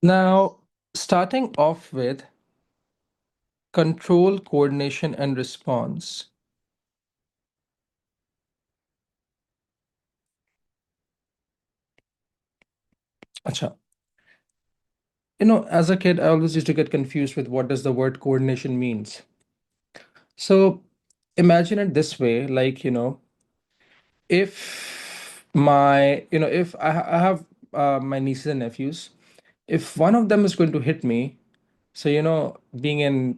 Now, starting off with control, coordination, and response. Acha. As a kid, I always used to get confused with what does the word coordination means. So imagine it this way, like, if I have my nieces and nephews, if one of them is going to hit me, so, being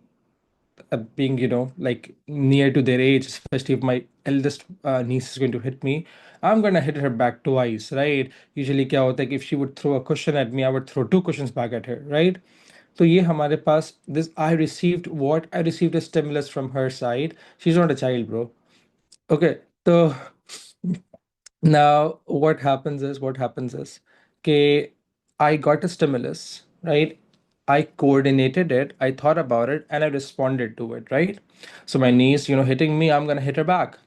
like near to their age, especially if my eldest niece is going to hit me, I'm going to hit her back twice, right? Usually क्या होता है कि if she would throw a cushion at me, I would throw two cushions back at her, right? तो ये हमारे पास this I received a stimulus from her side. She's not a child, bro. Okay, so now what happens is okay, I got a stimulus, right? I coordinated it, I thought about it, and I responded to it, right? So my niece, hitting me, I'm gonna hit her back.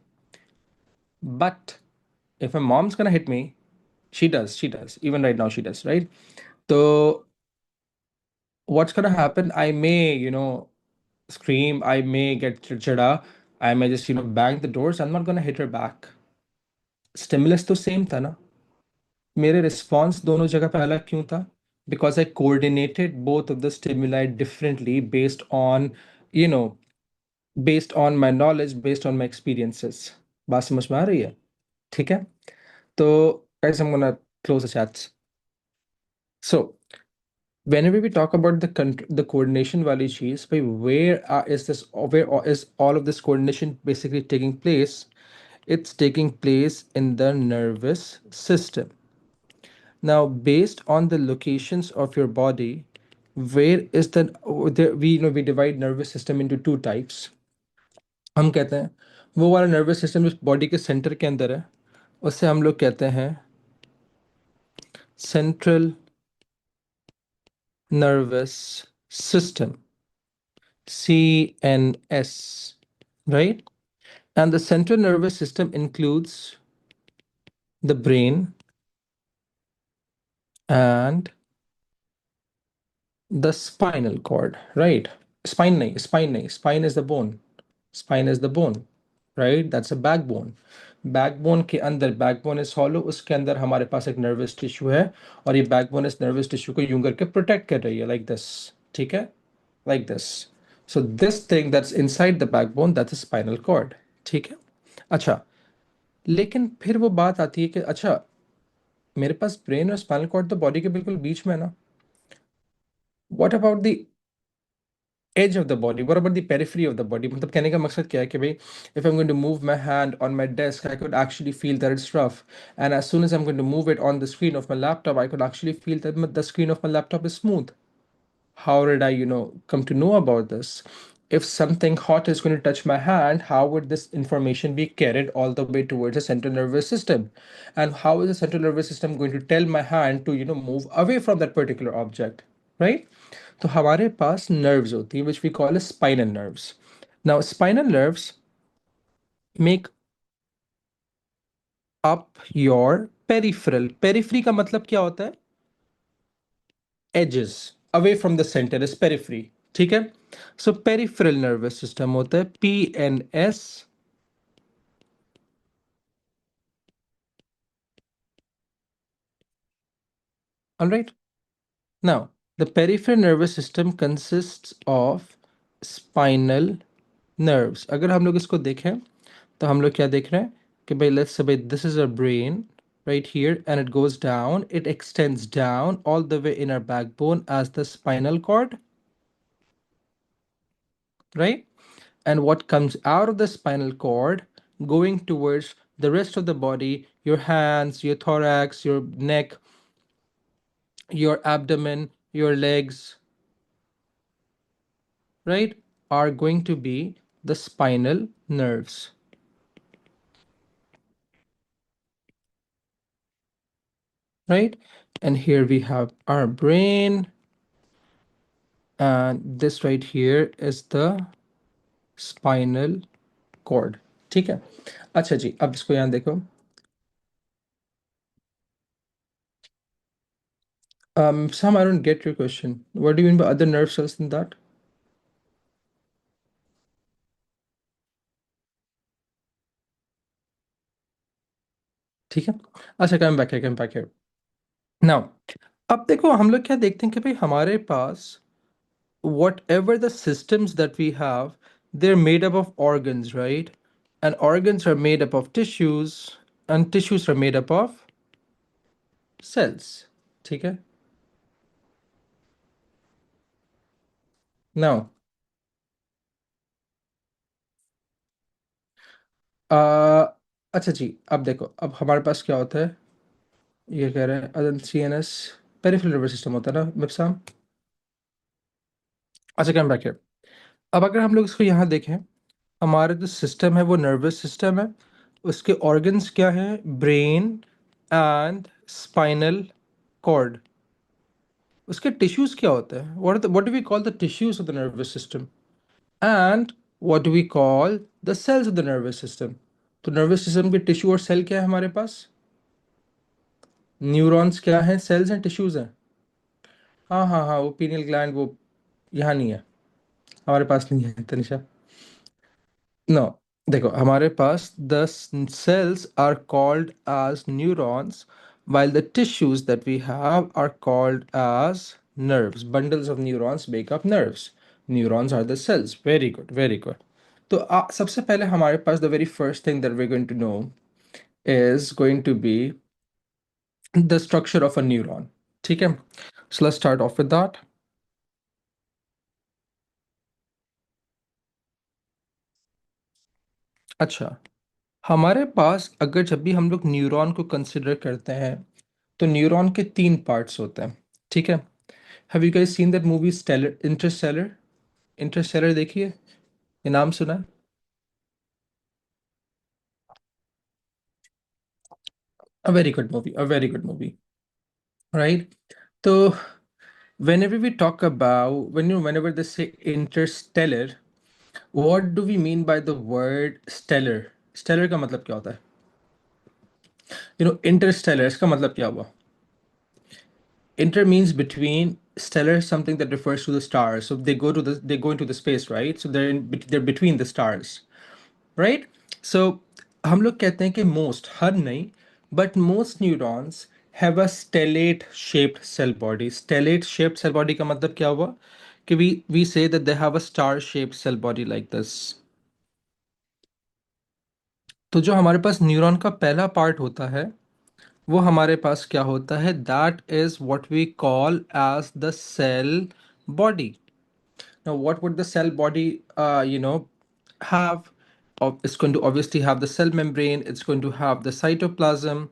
But if my mom's gonna hit me, she does. Even right now, she does, right? So what's gonna happen? I may, scream, I may get chida, I may just, bang the doors. I'm not gonna hit her back. Stimulus तो same था ना. मेरे response दोनों जगह पे अलग क्यों था? Because I coordinated both of the stimuli differently you know, based on my knowledge, based on my experiences. बात समझ में आ रही है? ठीक है? तो guys, I'm gonna close the chats. So whenever we talk about the coordination वाली चीज, भाई where is all of this coordination basically taking place? It's taking place in the nervous system. Now, based on the locations of your body, where is we divide nervous system into two types. हम कहते हैं वो वाला nervous system जो body के centre के अंदर है, उसे हम लोग कहते हैं central nervous system, CNS, right? And the central nervous system includes the brain and the spinal cord, right? Spine is the bone. Spine is the bone, right? That's a backbone. Backbone के अंदर, backbone is hollow, उसके अंदर हमारे पास एक nervous tissue है, और ये backbone इस नर्वस टिश्यू को यूं करके प्रोटेक्ट कर रही है, लाइक दिस. ठीक है? Like this. So this thing that's inside the backbone, that's a spinal cord. ठीक है? अच्छा, लेकिन फिर वो बात आती है कि अच्छा, मेरे पास ब्रेन और स्पाइनल कॉर्ड तो बॉडी के बिल्कुल बीच में है ना. What about the edge of the body? What about the periphery of the body? मतलब कहने का मकसद क्या है कि भाई, if I'm going to move my hand on my desk, I could actually feel that it's rough, and as soon as I'm going to move it on the screen of my laptop, I could actually feel that the screen of my laptop is smooth. How did I, come to know about this? If something hot is going to touch my hand, how would this information be carried all the way towards the central nervous system? And how is the central nervous system going to tell my hand to, move away from that particular object, right? तो हमारे पास nerves होती हैं, which we call as spinal nerves. Now, spinal nerves make up your peripheral. Periphery का मतलब क्या होता है? Edges away from the center is periphery. ठीक है? So peripheral nervous system होता है PNS. All right. Now, the peripheral nervous system consists of spinal nerves. अगर हम लोग इसको देखें तो हम लोग क्या देख रहे हैं कि भाई, let's say भाई, this is our brain right here, and it goes down, it extends down all the way in our backbone as the spinal cord, right? And what comes out of the spinal cord going towards the rest of the body, your hands, your thorax, your neck, your abdomen, your legs, right, are going to be the spinal nerves, right? And here we have our brain, and this right here is the spinal cord. ठीक है? अच्छा जी, अब इसको यहाँ देखो. Sam, I don't get your question. What do you mean by other nerve cells than that? ठीक है। अच्छा, कम बैक है नाउ। अब देखो, हम लोग क्या देखते हैं कि भाई हमारे पास whatever the systems that we have, they're made up of organs, right? And organs are made up of tissues, and tissues are made up of cells. ठीक है। Now, अच्छा जी, अब देखो, अब हमारे पास क्या होता है। ये कह रहे हैं अदन CNS पेरिफेरल नर्वस सिस्टम होता है ना मिप्साम। अच्छा, कम बैक। अब अगर हम लोग इसको यहाँ देखें, हमारा जो सिस्टम है वो नर्वस सिस्टम है। उसके ऑर्गन्स क्या हैं? Brain and spinal cord. उसके टिश्यूज क्या होते हैं? What do we call the tissues of the nervous system? And what do we call the cells of the nervous system? तो नर्वस सिस्टम के टिश्यू और सेल क्या है हमारे पास? न्यूरॉन्स क्या हैं, सेल्स हैं, टिश्यूज हैं? हाँ हाँ हाँ, वो पीनियल ग्लैंड वो यहाँ नहीं है, हमारे पास नहीं है तनिषा। नो, देखो हमारे पास the cells are called as neurons, while the tissues that we have are called as nerves. Bundles of neurons make up nerves. Neurons are the cells. Very good, very good. तो सबसे पहले हमारे पास the very first thing that we're going to know is going to be the structure of a neuron. ठीक है? So let's start off with that. अच्छा, हमारे पास अगर जब भी हम लोग न्यूरॉन को कंसिडर करते हैं, तो न्यूरॉन के तीन पार्ट्स होते हैं। ठीक है। Have you guys seen that movie stellar, interstellar? Interstellar देखिए, ये नाम सुना है? A very good movie, a very good movie, right? तो whenever we talk about, whenever they say interstellar, what do we mean by the word stellar? stellar का मतलब क्या होता है? Interstellar, इसका मतलब क्या हुआ? Inter means between, stellar something that refers to the stars, so they go into the space, right? So they're between the stars, right? So हम लोग कहते हैं कि most, हर नहीं, but most neurons have a stellate shaped cell body. Stellate shaped cell body का मतलब क्या हुआ? कि we say that they have a star shaped cell body like this. तो जो हमारे पास न्यूरॉन का पहला पार्ट होता है, वो हमारे पास क्या होता है? That is what we call as the cell body. Now, what would the cell body, have? It's going to obviously have the cell membrane. It's going to have the cytoplasm.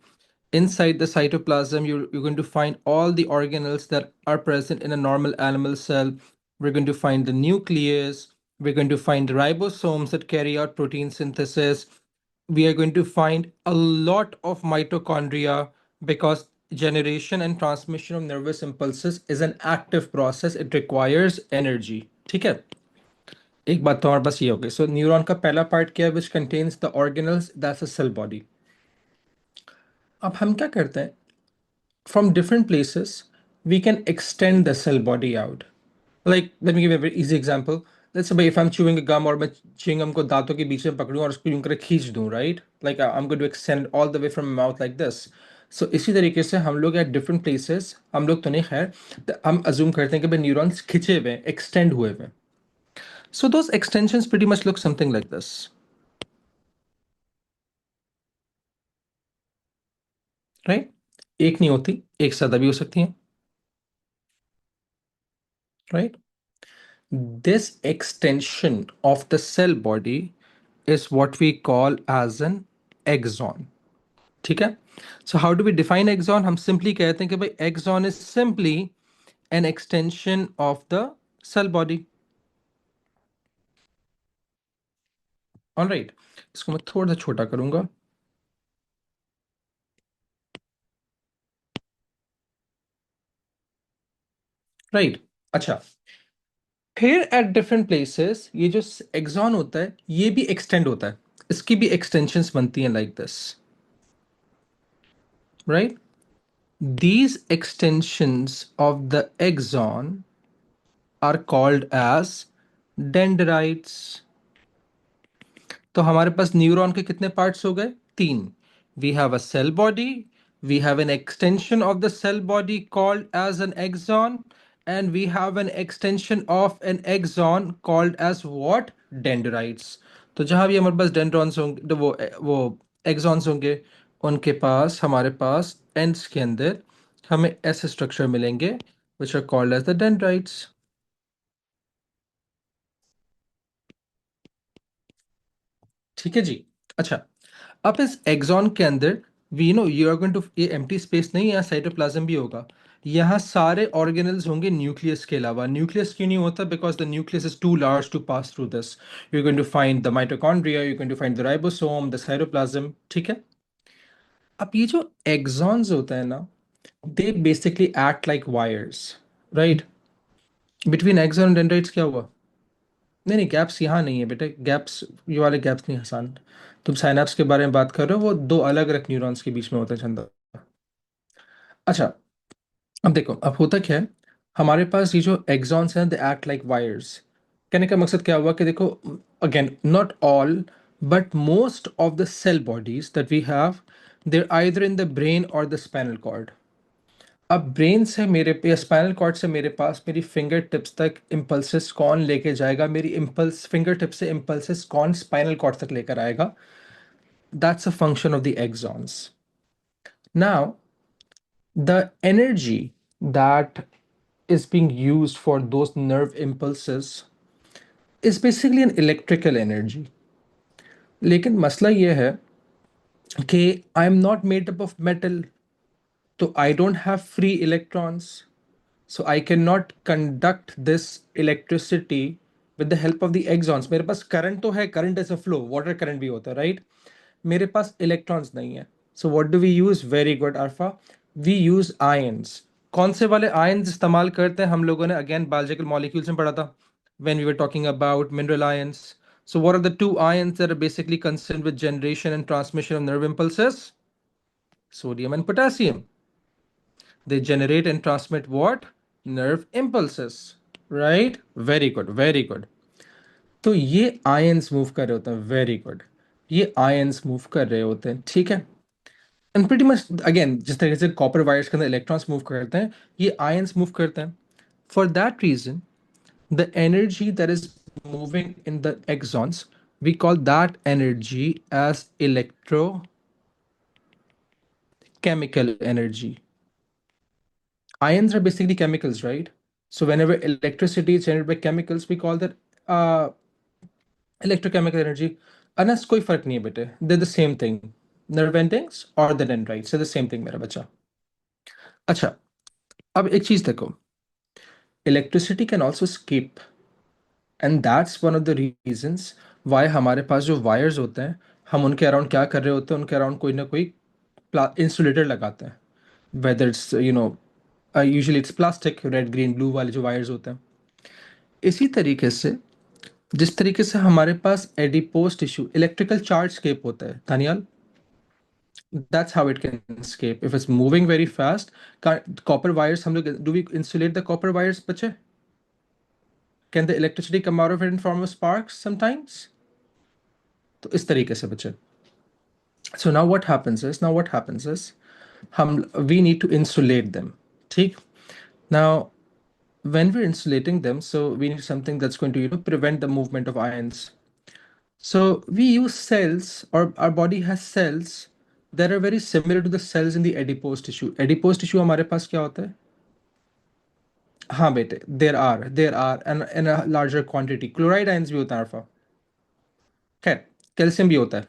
Inside the cytoplasm, you're going to find all the organelles that are present in a normal animal cell. We're going to find the nucleus. We're going to find ribosomes that carry out protein synthesis. We are going to find a lot of mitochondria, because generation and transmission of nervous impulses is an active process. It requires energy. ठीक है। एक बात तो हमारे पास ये हो गई। सो neuron का पहला पार्ट क्या है? Which contains the organelles, that's a cell body. अब हम क्या करते हैं? From different places we can extend the cell body out. Like let me give a very easy example. Let's say भाई if I am chewing a gum, और मैं chewing gum को दांतों के बीच में पकड़ूं और उसको यूं कर खींच दूं, right? Like I am going to extend all the way from mouth like this. So इसी तरीके से हम लोग एट डिफरेंट प्लेसेस, हम लोग तो नहीं खैर, हम अज्यूम करते हैं कि भाई न्यूरॉन्स खिंचे हुए हैं, एक्सटेंड हुए हुए हैं। So those extensions pretty much look something like this, right? एक नहीं होती, एक से ज्यादा भी हो सकती हैं, right? This extension of the cell body is what we call as an axon. ठीक है? So how do we define axon? हम simply कहते हैं कि भाई axon is simply an extension of the cell body. All right. इसको मैं थोड़ा सा छोटा करूंगा, राइट? अच्छा, फिर एट डिफरेंट प्लेसेस ये जो एक्सॉन होता है ये भी एक्सटेंड होता है, इसकी भी एक्सटेंशंस बनती हैं like this, right? These extensions of the axon are called as dendrites. तो हमारे पास न्यूरॉन के कितने पार्ट्स हो गए? तीन. We have a cell body, we have an extension of the cell body called as an axon, and we have an extension of an axon called as what? Dendrites. तो जहां भी हमारे पास dendrons होंगे, तो वो एक्सॉन्स होंगे, उनके पास हमारे पास एंड्स के अंदर हमें ऐसे स्ट्रक्चर मिलेंगे which are called as the dendrites. ठीक है जी. अच्छा, अब इस एक्सॉन के अंदर we know you are going to, ये एम्प्टी स्पेस नहीं है, यहाँ साइटोप्लाज्म भी होगा. यहाँ सारे ऑर्गेनल्स होंगे न्यूक्लियस के अलावा. न्यूक्लियस क्यों नहीं होता? Because the nucleus is too large to pass through this. You going to find the mitochondria, you going to find the ribosome, the cytoplasm. ठीक है. अब ये जो एक्सॉन्स होता है ना, they basically act like wires, right? Between axon and dendrites क्या हुआ? नहीं नहीं, गैप्स यहाँ नहीं है बेटे. गैप्स, ये वाले गैप्स नहीं हसान. तुम साइनेप्स के बारे में बात कर रहे हो, वो दो अलग अलग न्यूरॉन्स के बीच में होते हैं चंदा. अच्छा, अब देखो, अब होता क्या है. हमारे पास ये जो एक्सॉन्स हैं, दे एक्ट लाइक वायर्स. कहने का मकसद क्या हुआ कि देखो, again, not all but most of the cell bodies that we have, there either in the brain or the spinal cord. अब ब्रेन से मेरे पे या स्पाइनल कॉर्ड से मेरे पास मेरी फिंगर टिप्स तक इम्पल्सेस कौन लेके जाएगा? मेरी इम्पल्स फिंगर टिप्स से इम्पल्सेस कौन स्पाइनल कॉर्ड तक लेकर आएगा? That's a function of the axons. Now, the energy that is being used for those nerve impulses is basically an electrical energy. लेकिन मसला ये है कि I am not made up of metal, तो I don't have free electrons. So I cannot conduct this electricity with the help of the axons. मेरे पास current तो है, current is a flow, water current भी होता है, right? मेरे पास electrons नहीं है. So what do we use? Very good alpha. We use ions. कौन से वाले आयंस इस्तेमाल करते हैं? हम लोगों ने अगेन बायोलॉजिकल मॉलिक्यूल्स में पढ़ा था, when we were talking about mineral ions. So what are the two ions that are basically concerned with generation and transmission of nerve impulses? Sodium and potassium. They generate and transmit what? Nerve impulses. Right? Very good, very good. तो ये ions move कर रहे होते हैं. Very good. ये ions move कर रहे होते हैं, ठीक है. एंड प्रीटी मच अगेन, जिस तरीके से कॉपर वायर्स के अंदर इलेक्ट्रॉन्स मूव करते हैं, ये आयंस मूव करते हैं. For that reason, the energy that is moving in the axons, we call that energy as electrochemical energy. Ions are basically chemicals, right? So whenever electricity is generated by chemicals, we call that uh, electrochemical energy. Anas कोई फर्क नहीं है बेटे, they're the same thing. Nerve endings or the dendrites, they're the same thing मेरा बच्चा. अच्छा, अब एक चीज देखो, electricity can also escape, and that's one of the reasons why हमारे पास जो wires होते हैं, हम उनके अराउंड क्या कर रहे होते हैं? उनके अराउंड कोई ना कोई इंसुलेटर लगाते हैं. whether it's usually it's plastic, red green blue वाले जो वायर्स होते हैं. इसी तरीके से, जिस तरीके से हमारे पास adipose tissue electrical charge escape होता है, Daniyal, that's how it can escape if it's moving very fast. Copper wires, हम लोग, do we insulate the copper wires बच्चे? Can the electricity come out of it in form of sparks sometimes? तो इस तरीके से बच्चे. So now what happens is हम we need to insulate them. ठीक. Now when we're insulating them, so we need something that's going to prevent the movement of ions. So we use cells, or our body has cells that are very similar to the cells in the adipose tissue. Adipose tissue हमारे पास क्या होता है? हाँ बेटे, there are and in a larger quantity. Chloride ions भी होता है alpha. खैर, कैल्शियम भी होता है.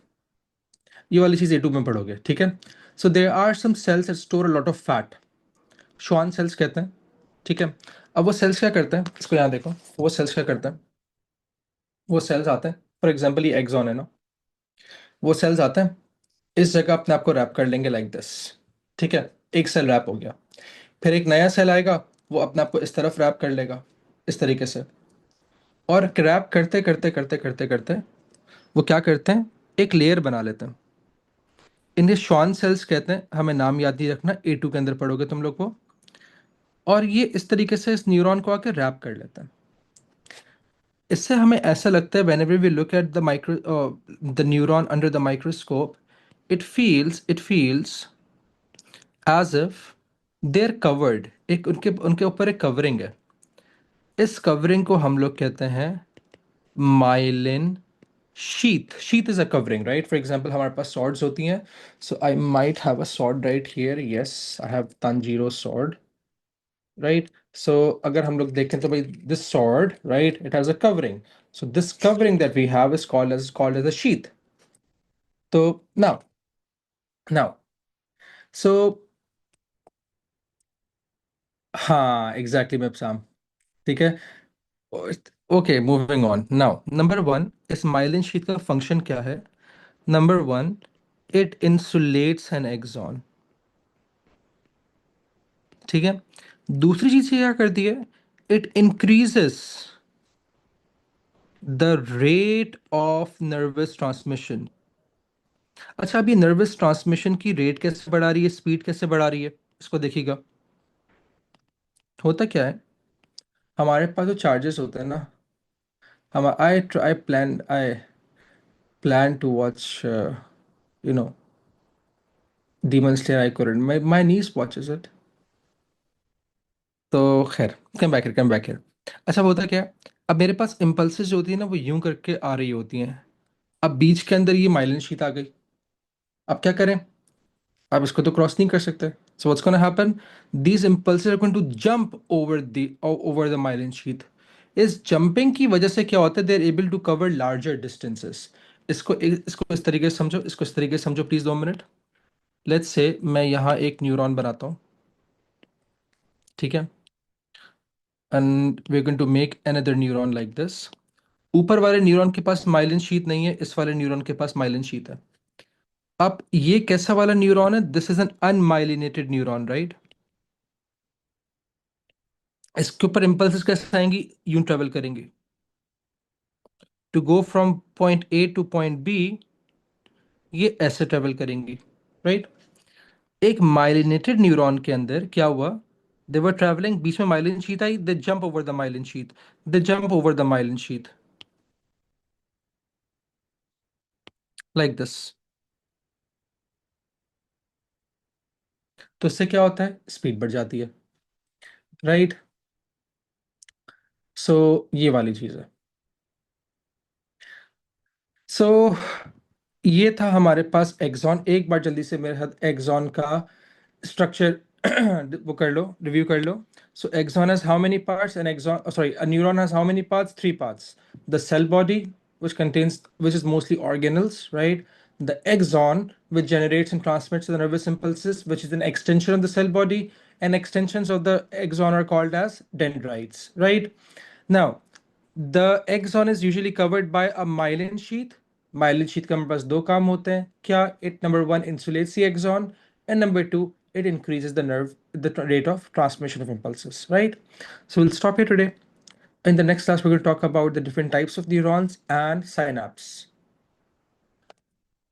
ये वाली चीज A2 में पढ़ोगे, ठीक है. So there are some cells that store a lot of fat. Schwann cells कहते हैं, ठीक है. अब वो सेल्स क्या करते हैं? इसको यहाँ देखो, वो सेल्स क्या करते हैं? वो सेल्स आते हैं, फॉर एग्जाम्पल ये एक्सॉन है ना, वो सेल्स आते हैं, इस जगह अपने आप को रैप कर लेंगे लाइक दिस. ठीक है, एक सेल रैप हो गया. फिर एक नया सेल आएगा, वो अपने आप को इस तरफ रैप कर लेगा, इस तरीके से. और रैप करते करते करते करते करते वो क्या करते हैं? एक लेयर बना लेते हैं. इन्हें श्वान सेल्स कहते हैं, हमें नाम याद नहीं रखना, A2 के अंदर पढ़ोगे तुम लोग को। और ये इस तरीके से इस न्यूरॉन को आके रैप कर लेता है। इससे हमें ऐसा लगता है whenever we look at the neuron under the microscope, it feels as if they're covered, एक उनके उनके ऊपर एक कवरिंग है। इस कवरिंग को हम लोग कहते हैं myelin sheath is a covering, right? For example हमारे पास सॉर्ड्स होती हैं। So I might have a sword right here, yes I have Tanjiro sword, right? So अगर हम लोग देखें तो भाई this sword, right, it has a covering. So this covering that we have is called as a sheath. तो now so हाँ exactly मैं ठीक है। Okay, moving on now. Number one, इस माइलिन शीथ का फंक्शन क्या है? Number one, it insulates an axon. ठीक है। दूसरी चीज ये क्या करती है? It increases the rate of nervous transmission. अच्छा, अब ये नर्वस ट्रांसमिशन की रेट कैसे बढ़ा रही है, स्पीड कैसे बढ़ा रही है, इसको देखिएगा। होता क्या है, हमारे पास जो चार्जेस होते हैं ना, हम I plan to watch you know Demon Slayer. I couldn't. My niece watches it. तो खैर, कम बैक हियर। अच्छा, वो होता क्या है, अब मेरे पास इम्पल्सेस जो होती है ना, वो यूं करके आ रही होती हैं। अब बीच के अंदर ये माइलिन शीट आ गई। अब क्या करें? अब इसको तो क्रॉस नहीं कर सकते। So what's gonna happen, these impulses are going to jump over the myelin sheet. इस जंपिंग की वजह से क्या होता है, they are able to cover larger distances. इसको इस तरीके से समझो, इसको इस तरीके से समझो प्लीज, 2 मिनट। लेट्स से मैं यहाँ एक न्यूरॉन बनाता हूँ, ठीक है, and we going to make another neuron like this. ऊपर वाले न्यूरॉन के पास माइलिन शीथ नहीं है, इस वाले न्यूरॉन के पास माइलिन शीथ है। अब ये कैसा वाला न्यूरॉन है? This is an unmyelinated neuron, right? इसके ऊपर इंपल्सेस कैसे आएंगी? यूं ट्रेवल करेंगे। To go from point A to point B, ये ऐसे ट्रेवल करेंगी, राइट? एक माइलिनेटेड न्यूरॉन के अंदर क्या हुआ, दे वर ट्रेवलिंग, बीच में myelin sheath I, they jump over the myelin sheath, they jump over the myelin sheath like this. तो इससे क्या होता है, स्पीड बढ़ जाती है, राइट? सो ये वाली चीज है। सो ये था हमारे पास एक्सॉन। एक बार जल्दी से मेरे साथ एक्सॉन का स्ट्रक्चर वो कर लो, रिव्यू कर लो। So axon has how many parts? An axon, sorry, a neuron has how many parts? 3 parts. The cell body, which is mostly organelles, right? The axon, which generates and transmits the nervous impulses, which is an extension of the cell body, and extensions of the axon are called as dendrites, right? Now, the axon is usually covered by a myelin sheath. Myelin sheath का हमारे पास 2 काम होते हैं क्या? It, number one, insulates the axon, and number two, it increases the rate of transmission of impulses, right? So we'll stop here today. In the next class, we're going to talk about the different types of neurons and synapses.